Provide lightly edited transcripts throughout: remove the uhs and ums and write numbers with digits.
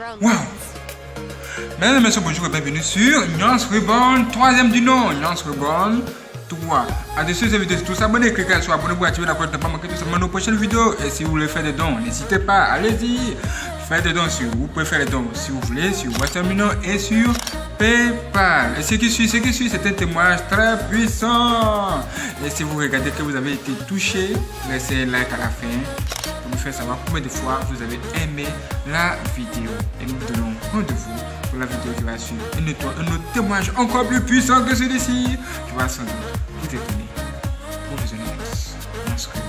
Wow! Mesdames et messieurs, bonjour et bienvenue sur Nyans Reborn, troisième du nom, Nyans Reborn 3. À-dessus cette vidéo, si vous s'abonnez, cliquez sur abonner pour activer la cloche de ne pas manquer tout simplement nos prochaines vidéos. Et si vous voulez faire des dons, n'hésitez pas, allez-y. Faites des dons si vous pouvez faire des dons si vous voulez, sur Western Union et sur PayPal. Et ce qui suit, c'est un témoignage très puissant. Et si vous regardez que vous avez été touché, laissez un like à la fin. Pour nous faire savoir combien de fois vous avez aimé la vidéo. Et nous vous donnons rendez-vous pour la vidéo qui va suivre. Un autre témoignage encore plus puissant que celui-ci, qui va sans doute vous étonner. Professionnels, on se revoit.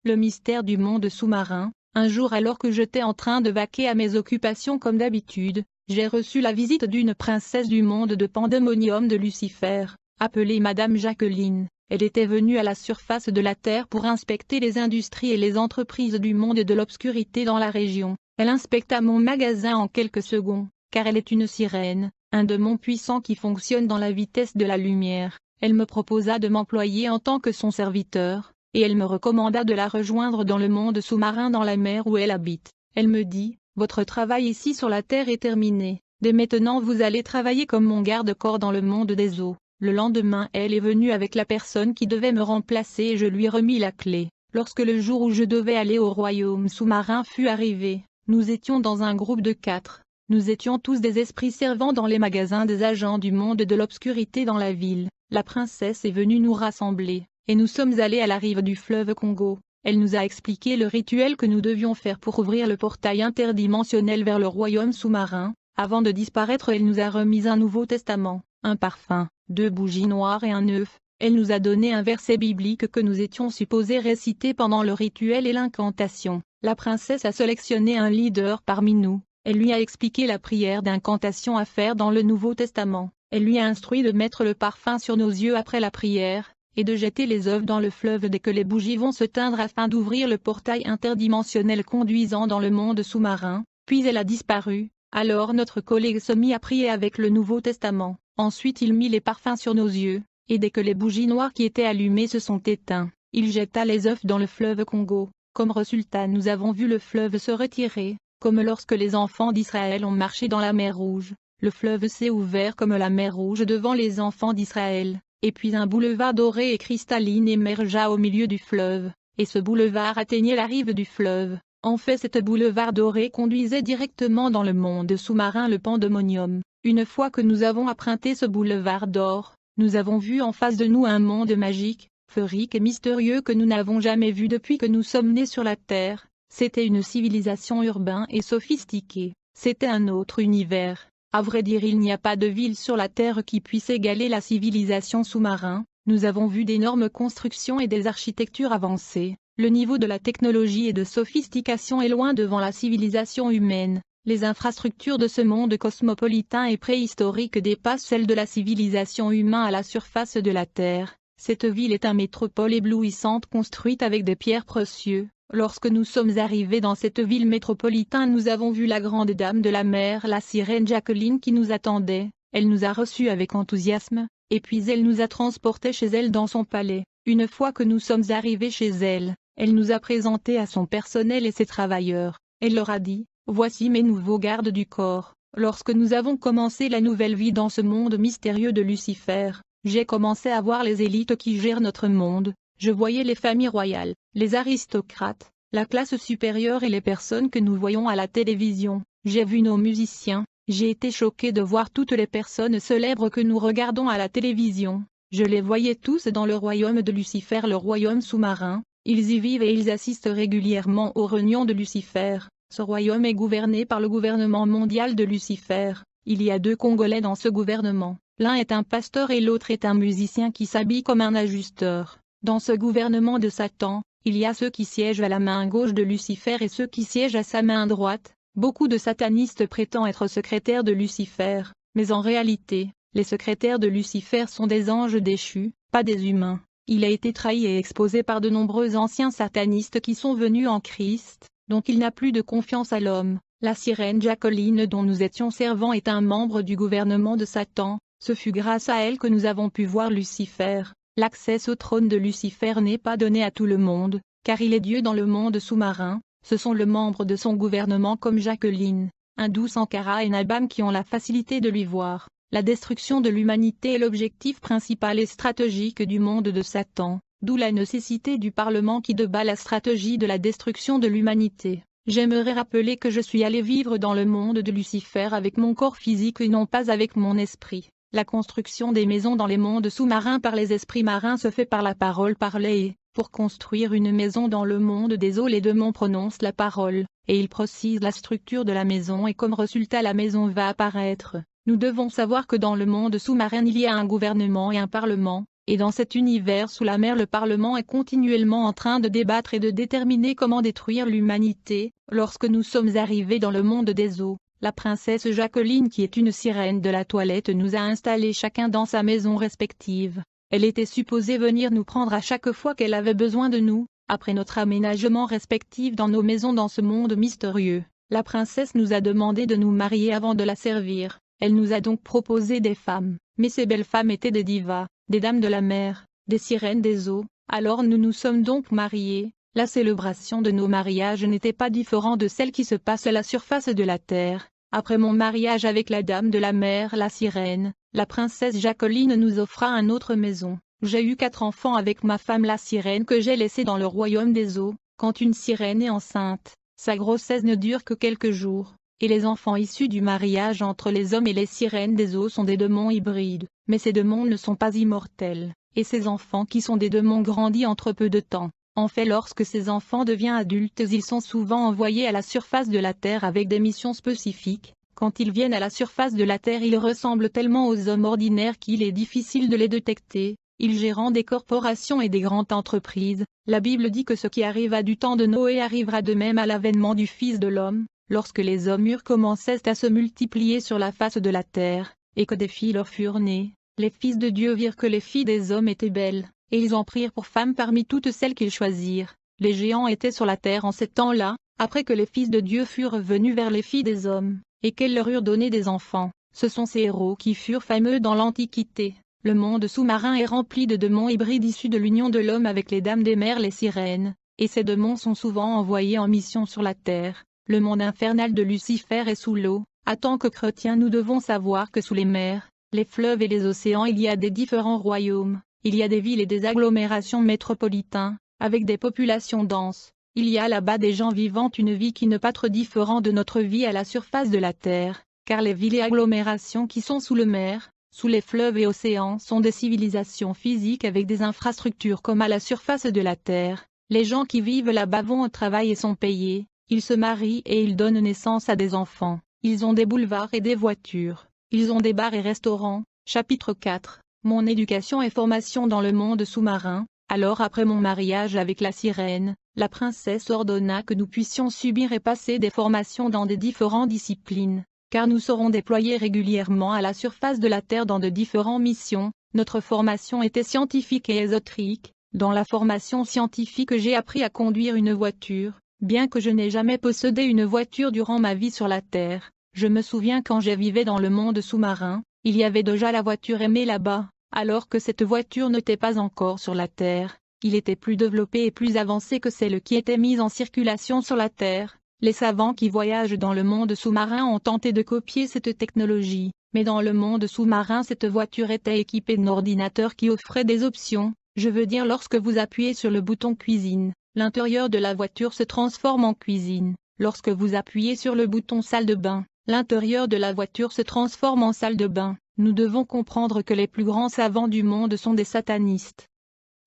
Le mystère du monde sous-marin. Un jour, alors que j'étais en train de vaquer à mes occupations comme d'habitude, j'ai reçu la visite d'une princesse du monde de Pandémonium de Lucifer, appelée Madame Jacqueline. Elle était venue à la surface de la Terre pour inspecter les industries et les entreprises du monde de l'obscurité dans la région. Elle inspecta mon magasin en quelques secondes, car elle est une sirène, un démon puissant qui fonctionne dans la vitesse de la lumière. Elle me proposa de m'employer en tant que son serviteur, et elle me recommanda de la rejoindre dans le monde sous-marin dans la mer où elle habite. Elle me dit, « Votre travail ici sur la Terre est terminé. Dès maintenant vous allez travailler comme mon garde-corps dans le monde des eaux. » Le lendemain elle est venue avec la personne qui devait me remplacer et je lui remis la clé. Lorsque le jour où je devais aller au royaume sous-marin fut arrivé, nous étions dans un groupe de 4. Nous étions tous des esprits servant dans les magasins des agents du monde de l'obscurité dans la ville. La princesse est venue nous rassembler, et nous sommes allés à la rive du fleuve Congo. Elle nous a expliqué le rituel que nous devions faire pour ouvrir le portail interdimensionnel vers le royaume sous-marin. Avant de disparaître elle nous a remis un Nouveau Testament, un parfum, 2 bougies noires et un œuf. Elle nous a donné un verset biblique que nous étions supposés réciter pendant le rituel et l'incantation. La princesse a sélectionné un leader parmi nous. Elle lui a expliqué la prière d'incantation à faire dans le Nouveau Testament. Elle lui a instruit de mettre le parfum sur nos yeux après la prière, et de jeter les œufs dans le fleuve dès que les bougies vont se teindre afin d'ouvrir le portail interdimensionnel conduisant dans le monde sous-marin. Puis elle a disparu. Alors notre collègue se mit à prier avec le Nouveau Testament. Ensuite il mit les parfums sur nos yeux, et dès que les bougies noires qui étaient allumées se sont éteintes, il jeta les œufs dans le fleuve Congo. Comme résultat nous avons vu le fleuve se retirer, comme lorsque les enfants d'Israël ont marché dans la mer Rouge. Le fleuve s'est ouvert comme la mer Rouge devant les enfants d'Israël. Et puis un boulevard doré et cristalline émergea au milieu du fleuve, et ce boulevard atteignait la rive du fleuve. En fait cette boulevard doré conduisait directement dans le monde sous-marin le Pandémonium. Une fois que nous avons emprunté ce boulevard d'or, nous avons vu en face de nous un monde magique, féerique et mystérieux que nous n'avons jamais vu depuis que nous sommes nés sur la Terre. C'était une civilisation urbaine et sophistiquée. C'était un autre univers. À vrai dire il n'y a pas de ville sur la Terre qui puisse égaler la civilisation sous-marin. Nous avons vu d'énormes constructions et des architectures avancées. Le niveau de la technologie et de sophistication est loin devant la civilisation humaine. Les infrastructures de ce monde cosmopolitain et préhistorique dépassent celles de la civilisation humaine à la surface de la Terre. Cette ville est une métropole éblouissante construite avec des pierres précieuses. Lorsque nous sommes arrivés dans cette ville métropolitaine nous avons vu la grande dame de la mer, la sirène Jacqueline qui nous attendait. Elle nous a reçus avec enthousiasme, et puis elle nous a transportés chez elle dans son palais. Une fois que nous sommes arrivés chez elle, elle nous a présentés à son personnel et ses travailleurs. Elle leur a dit, « Voici mes nouveaux gardes du corps. » Lorsque nous avons commencé la nouvelle vie dans ce monde mystérieux de Lucifer, j'ai commencé à voir les élites qui gèrent notre monde. Je voyais les familles royales, les aristocrates, la classe supérieure et les personnes que nous voyons à la télévision. J'ai vu nos musiciens, j'ai été choqué de voir toutes les personnes célèbres que nous regardons à la télévision. Je les voyais tous dans le royaume de Lucifer, le royaume sous-marin. Ils y vivent et ils assistent régulièrement aux réunions de Lucifer. Ce royaume est gouverné par le gouvernement mondial de Lucifer. Il y a 2 Congolais dans ce gouvernement. L'un est un pasteur et l'autre est un musicien qui s'habille comme un ajusteur. Dans ce gouvernement de Satan, il y a ceux qui siègent à la main gauche de Lucifer et ceux qui siègent à sa main droite. Beaucoup de satanistes prétendent être secrétaires de Lucifer. mais en réalité, les secrétaires de Lucifer sont des anges déchus, pas des humains. Il a été trahi et exposé par de nombreux anciens satanistes qui sont venus en Christ, donc il n'a plus de confiance à l'homme. La sirène Jacqueline dont nous étions servants est un membre du gouvernement de Satan, ce fut grâce à elle que nous avons pu voir Lucifer. L'accès au trône de Lucifer n'est pas donné à tout le monde, car il est Dieu dans le monde sous-marin, ce sont les membres de son gouvernement comme Jacqueline, Hindou Sankara et Nabam qui ont la facilité de lui voir. La destruction de l'humanité est l'objectif principal et stratégique du monde de Satan, d'où la nécessité du Parlement qui débat la stratégie de la destruction de l'humanité. J'aimerais rappeler que je suis allé vivre dans le monde de Lucifer avec mon corps physique et non pas avec mon esprit. La construction des maisons dans les mondes sous-marins par les esprits marins se fait par la parole parlée et, pour construire une maison dans le monde des eaux les démons prononcent la parole, et ils précisent la structure de la maison et comme résultat la maison va apparaître. Nous devons savoir que dans le monde sous-marin il y a un gouvernement et un parlement, et dans cet univers sous la mer le parlement est continuellement en train de débattre et de déterminer comment détruire l'humanité. Lorsque nous sommes arrivés dans le monde des eaux, la princesse Jacqueline qui est une sirène de la toilette nous a installés chacun dans sa maison respective. Elle était supposée venir nous prendre à chaque fois qu'elle avait besoin de nous, après notre aménagement respectif dans nos maisons dans ce monde mystérieux. La princesse nous a demandé de nous marier avant de la servir. Elle nous a donc proposé des femmes, mais ces belles femmes étaient des divas, des dames de la mer, des sirènes des eaux, alors nous nous sommes donc mariés. La célébration de nos mariages n'était pas différente de celle qui se passe à la surface de la terre. Après mon mariage avec la dame de la mer, la sirène, la princesse Jacqueline nous offra une autre maison. J'ai eu 4 enfants avec ma femme la sirène que j'ai laissée dans le royaume des eaux. Quand une sirène est enceinte, sa grossesse ne dure que quelques jours. Et les enfants issus du mariage entre les hommes et les sirènes des eaux sont des démons hybrides, mais ces démons ne sont pas immortels, et ces enfants qui sont des démons grandissent entre peu de temps. En fait lorsque ces enfants deviennent adultes ils sont souvent envoyés à la surface de la Terre avec des missions spécifiques. Quand ils viennent à la surface de la Terre ils ressemblent tellement aux hommes ordinaires qu'il est difficile de les détecter. Ils gèrent des corporations et des grandes entreprises. La Bible dit que ce qui arriva du temps de Noé arrivera de même à l'avènement du Fils de l'homme. Lorsque les hommes eurent commencé à se multiplier sur la face de la terre, et que des filles leur furent nées, les fils de Dieu virent que les filles des hommes étaient belles, et ils en prirent pour femmes parmi toutes celles qu'ils choisirent. Les géants étaient sur la terre en ces temps-là, après que les fils de Dieu furent revenus vers les filles des hommes, et qu'elles leur eurent donné des enfants. Ce sont ces héros qui furent fameux dans l'Antiquité. Le monde sous-marin est rempli de démons hybrides issus de l'union de l'homme avec les dames des mers les sirènes, et ces démons sont souvent envoyés en mission sur la terre. Le monde infernal de Lucifer est sous l'eau. En tant que chrétiens nous devons savoir que sous les mers, les fleuves et les océans il y a des différents royaumes, il y a des villes et des agglomérations métropolitaines, avec des populations denses. Il y a là-bas des gens vivant une vie qui n'est pas trop différente de notre vie à la surface de la terre, car les villes et agglomérations qui sont sous le mer, sous les fleuves et océans sont des civilisations physiques avec des infrastructures comme à la surface de la terre. Les gens qui vivent là-bas vont au travail et sont payés. Ils se marient et ils donnent naissance à des enfants. Ils ont des boulevards et des voitures. Ils ont des bars et restaurants. Chapitre 4. Mon éducation et formation dans le monde sous-marin. Alors après mon mariage avec la sirène, la princesse ordonna que nous puissions subir et passer des formations dans des différentes disciplines, car nous serons déployés régulièrement à la surface de la Terre dans de différentes missions. Notre formation était scientifique et ésotérique. Dans la formation scientifique j'ai appris à conduire une voiture. Bien que je n'ai jamais possédé une voiture durant ma vie sur la Terre, je me souviens quand je vivais dans le monde sous-marin, il y avait déjà la voiture aimée là-bas, alors que cette voiture n'était pas encore sur la Terre. Il était plus développé et plus avancé que celle qui était mise en circulation sur la Terre. Les savants qui voyagent dans le monde sous-marin ont tenté de copier cette technologie, mais dans le monde sous-marin cette voiture était équipée d'un ordinateur qui offrait des options, je veux dire lorsque vous appuyez sur le bouton cuisine. L'intérieur de la voiture se transforme en cuisine. Lorsque vous appuyez sur le bouton salle de bain, l'intérieur de la voiture se transforme en salle de bain. Nous devons comprendre que les plus grands savants du monde sont des satanistes.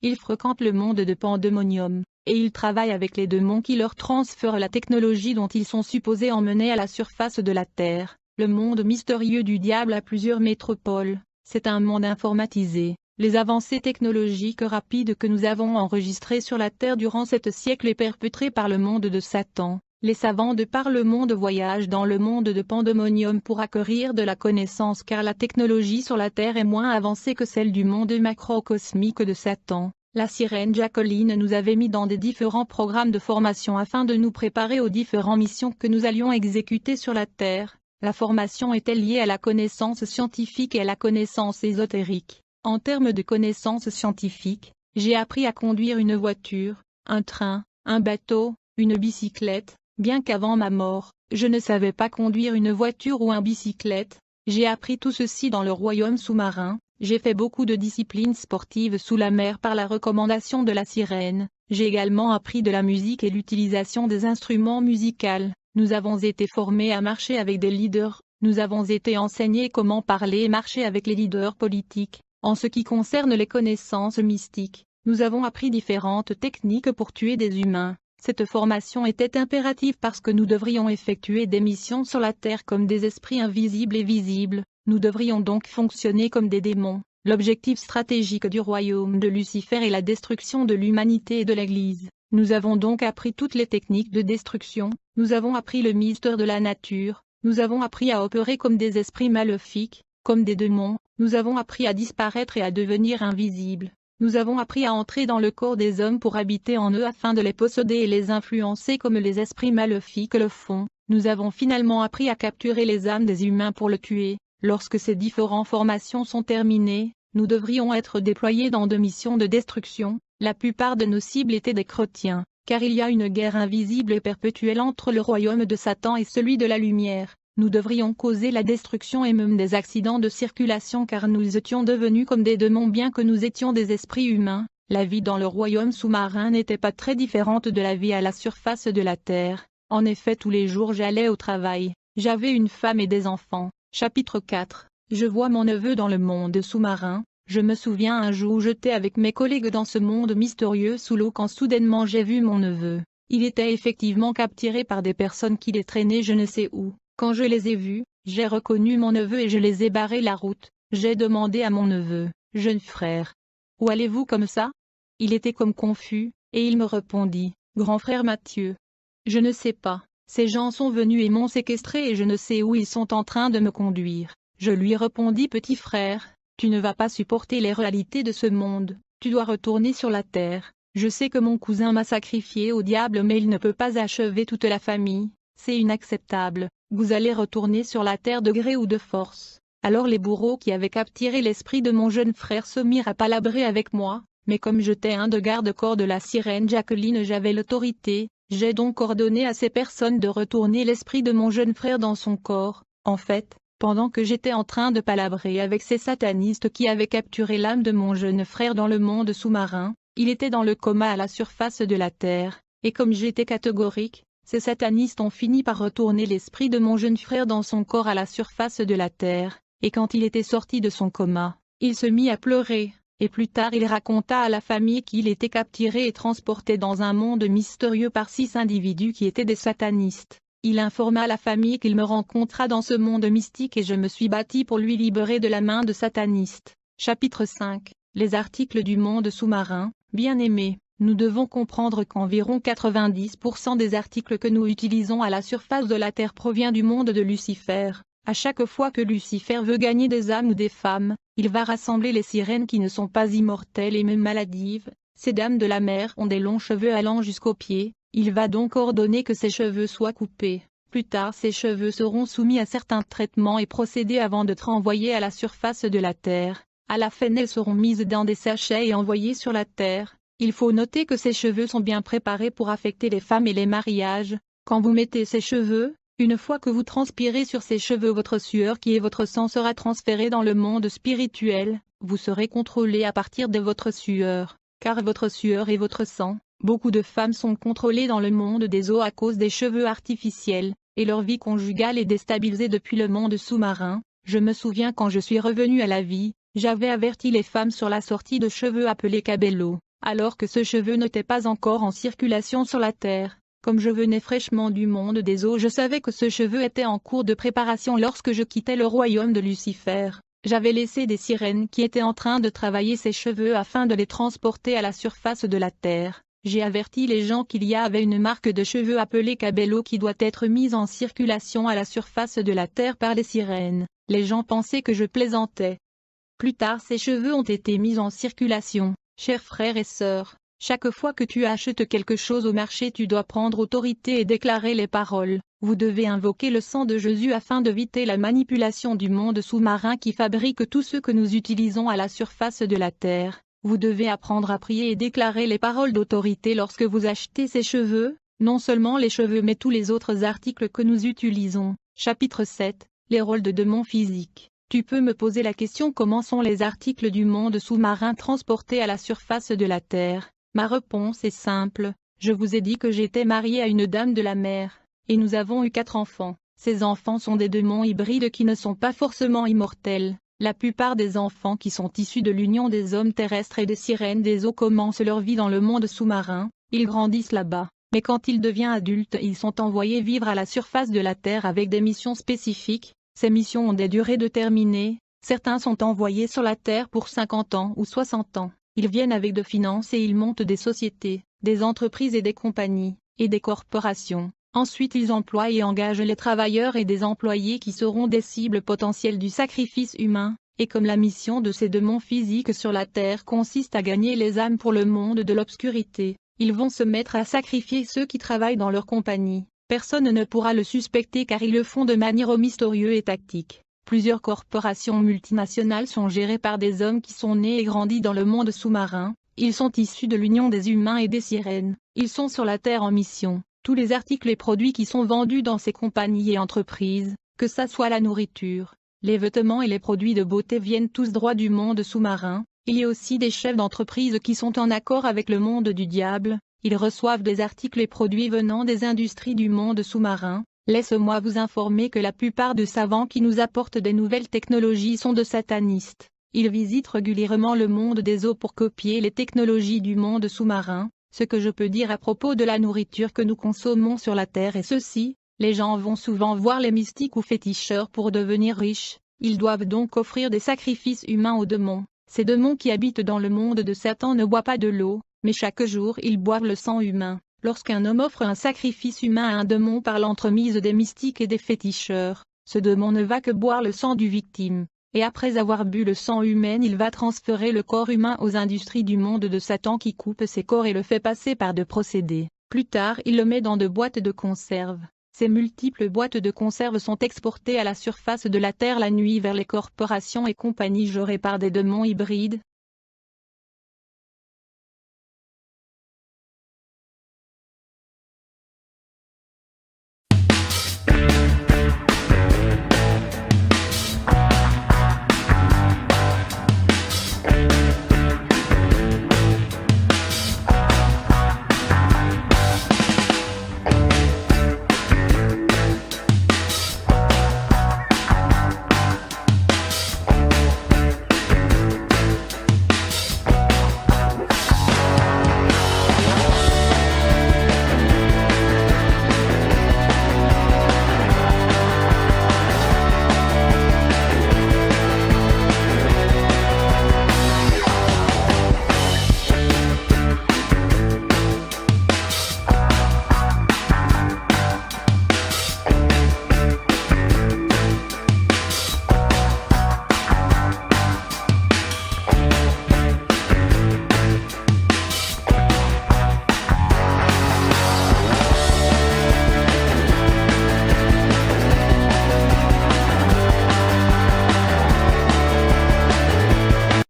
Ils fréquentent le monde de Pandémonium, et ils travaillent avec les démons qui leur transfèrent la technologie dont ils sont supposés emmener à la surface de la Terre. Le monde mystérieux du diable a plusieurs métropoles. C'est un monde informatisé. Les avancées technologiques rapides que nous avons enregistrées sur la Terre durant 7 siècles est perpétrées par le monde de Satan. Les savants de par le monde voyagent dans le monde de Pandémonium pour acquérir de la connaissance car la technologie sur la Terre est moins avancée que celle du monde macrocosmique de Satan. La sirène Jacqueline nous avait mis dans des différents programmes de formation afin de nous préparer aux différentes missions que nous allions exécuter sur la Terre. La formation était liée à la connaissance scientifique et à la connaissance ésotérique. En termes de connaissances scientifiques, j'ai appris à conduire une voiture, un train, un bateau, une bicyclette. Bien qu'avant ma mort, je ne savais pas conduire une voiture ou une bicyclette, j'ai appris tout ceci dans le royaume sous-marin. J'ai fait beaucoup de disciplines sportives sous la mer par la recommandation de la sirène. J'ai également appris de la musique et l'utilisation des instruments musicaux. Nous avons été formés à marcher avec des leaders. Nous avons été enseignés comment parler et marcher avec les leaders politiques. En ce qui concerne les connaissances mystiques, nous avons appris différentes techniques pour tuer des humains. Cette formation était impérative parce que nous devrions effectuer des missions sur la Terre comme des esprits invisibles et visibles. Nous devrions donc fonctionner comme des démons. L'objectif stratégique du royaume de Lucifer est la destruction de l'humanité et de l'Église. Nous avons donc appris toutes les techniques de destruction, nous avons appris le mystère de la nature, nous avons appris à opérer comme des esprits maléfiques, comme des démons, nous avons appris à disparaître et à devenir invisibles. Nous avons appris à entrer dans le corps des hommes pour habiter en eux afin de les posséder et les influencer comme les esprits maléfiques le font. Nous avons finalement appris à capturer les âmes des humains pour le tuer. Lorsque ces différentes formations sont terminées, nous devrions être déployés dans de missions de destruction. La plupart de nos cibles étaient des chrétiens, car il y a une guerre invisible et perpétuelle entre le royaume de Satan et celui de la lumière. Nous devrions causer la destruction et même des accidents de circulation car nous étions devenus comme des démons bien que nous étions des esprits humains. La vie dans le royaume sous-marin n'était pas très différente de la vie à la surface de la terre. En effet, tous les jours j'allais au travail. J'avais une femme et des enfants. Chapitre 4. Je vois mon neveu dans le monde sous-marin. Je me souviens un jour où j'étais avec mes collègues dans ce monde mystérieux sous l'eau quand soudainement j'ai vu mon neveu. Il était effectivement capturé par des personnes qui les traînaient je ne sais où. Quand je les ai vus, j'ai reconnu mon neveu et je les ai barré la route. J'ai demandé à mon neveu, jeune frère, où allez-vous comme ça? Il était comme confus, et il me répondit, grand frère Mathieu. Je ne sais pas. Ces gens sont venus et m'ont séquestré et je ne sais où ils sont en train de me conduire. Je lui répondis petit frère, tu ne vas pas supporter les réalités de ce monde, tu dois retourner sur la terre. Je sais que mon cousin m'a sacrifié au diable mais il ne peut pas achever toute la famille, c'est inacceptable, vous allez retourner sur la terre de gré ou de force. Alors les bourreaux qui avaient capturé l'esprit de mon jeune frère se mirent à palabrer avec moi, mais comme j'étais un de garde-corps de la sirène Jacqueline j'avais l'autorité. J'ai donc ordonné à ces personnes de retourner l'esprit de mon jeune frère dans son corps. En fait, pendant que j'étais en train de palabrer avec ces satanistes qui avaient capturé l'âme de mon jeune frère dans le monde sous-marin, il était dans le coma à la surface de la terre, et comme j'étais catégorique, ces satanistes ont fini par retourner l'esprit de mon jeune frère dans son corps à la surface de la terre, et quand il était sorti de son coma, il se mit à pleurer. Et plus tard il raconta à la famille qu'il était capturé et transporté dans un monde mystérieux par 6 individus qui étaient des satanistes. Il informa la famille qu'il me rencontra dans ce monde mystique et je me suis battu pour lui libérer de la main de satanistes. Chapitre 5. Les articles du monde sous-marin. Bien-aimés, nous devons comprendre qu'environ 90% des articles que nous utilisons à la surface de la Terre provient du monde de Lucifer. À chaque fois que Lucifer veut gagner des âmes ou des femmes, il va rassembler les sirènes qui ne sont pas immortelles et même maladives. Ces dames de la mer ont des longs cheveux allant jusqu'aux pieds, il va donc ordonner que ces cheveux soient coupés. Plus tard ces cheveux seront soumis à certains traitements et procédés avant d'être envoyés à la surface de la terre. À la fin elles seront mises dans des sachets et envoyées sur la terre. Il faut noter que ces cheveux sont bien préparés pour affecter les femmes et les mariages. Quand vous mettez ces cheveux, une fois que vous transpirez sur ces cheveux votre sueur qui est votre sang sera transférée dans le monde spirituel, vous serez contrôlé à partir de votre sueur, car votre sueur est votre sang. Beaucoup de femmes sont contrôlées dans le monde des eaux à cause des cheveux artificiels, et leur vie conjugale est déstabilisée depuis le monde sous-marin. Je me souviens quand je suis revenu à la vie, j'avais averti les femmes sur la sortie de cheveux appelés cabello, alors que ce cheveu n'était pas encore en circulation sur la terre. Comme je venais fraîchement du monde des eaux je savais que ce cheveu était en cours de préparation lorsque je quittais le royaume de Lucifer. J'avais laissé des sirènes qui étaient en train de travailler ces cheveux afin de les transporter à la surface de la terre. J'ai averti les gens qu'il y avait une marque de cheveux appelée Cabello qui doit être mise en circulation à la surface de la Terre par les sirènes. Les gens pensaient que je plaisantais. Plus tard ces cheveux ont été mis en circulation. Chers frères et sœurs, chaque fois que tu achètes quelque chose au marché tu dois prendre autorité et déclarer les paroles. Vous devez invoquer le sang de Jésus afin d'éviter la manipulation du monde sous-marin qui fabrique tout ce que nous utilisons à la surface de la Terre. Vous devez apprendre à prier et déclarer les paroles d'autorité lorsque vous achetez ces cheveux, non seulement les cheveux mais tous les autres articles que nous utilisons. Chapitre 7. Les rôles de démons physiques. Tu peux me poser la question: comment sont les articles du monde sous-marin transportés à la surface de la Terre? Ma réponse est simple. Je vous ai dit que j'étais marié à une dame de la mer, et nous avons eu 4 enfants. Ces enfants sont des démons hybrides qui ne sont pas forcément immortels. La plupart des enfants qui sont issus de l'union des hommes terrestres et des sirènes des eaux commencent leur vie dans le monde sous-marin, ils grandissent là-bas, mais quand ils deviennent adultes ils sont envoyés vivre à la surface de la Terre avec des missions spécifiques. Ces missions ont des durées déterminées, certains sont envoyés sur la Terre pour 50 ans ou 60 ans, ils viennent avec de finances et ils montent des sociétés, des entreprises et des compagnies, et des corporations. Ensuite ils emploient et engagent les travailleurs et des employés qui seront des cibles potentielles du sacrifice humain, et comme la mission de ces démons physiques sur la Terre consiste à gagner les âmes pour le monde de l'obscurité, ils vont se mettre à sacrifier ceux qui travaillent dans leur compagnie. Personne ne pourra le suspecter car ils le font de manière mystérieuse et tactique. Plusieurs corporations multinationales sont gérées par des hommes qui sont nés et grandis dans le monde sous-marin, ils sont issus de l'union des humains et des sirènes, ils sont sur la Terre en mission. Tous les articles et produits qui sont vendus dans ces compagnies et entreprises, que ça soit la nourriture, les vêtements et les produits de beauté viennent tous droit du monde sous-marin. Il y a aussi des chefs d'entreprise qui sont en accord avec le monde du diable, ils reçoivent des articles et produits venant des industries du monde sous-marin. Laisse-moi vous informer que la plupart de savants qui nous apportent des nouvelles technologies sont de satanistes. Ils visitent régulièrement le monde des eaux pour copier les technologies du monde sous-marin. Ce que je peux dire à propos de la nourriture que nous consommons sur la Terre est ceci: les gens vont souvent voir les mystiques ou féticheurs pour devenir riches, ils doivent donc offrir des sacrifices humains aux démons. Ces démons qui habitent dans le monde de Satan ne boivent pas de l'eau, mais chaque jour ils boivent le sang humain. Lorsqu'un homme offre un sacrifice humain à un démon par l'entremise des mystiques et des féticheurs, ce démon ne va que boire le sang du victime. Et après avoir bu le sang humain il va transférer le corps humain aux industries du monde de Satan qui coupent ses corps et le fait passer par de procédés. Plus tard il le met dans de boîtes de conserve. Ces multiples boîtes de conserve sont exportées à la surface de la Terre la nuit vers les corporations et compagnies gérées par des démons hybrides.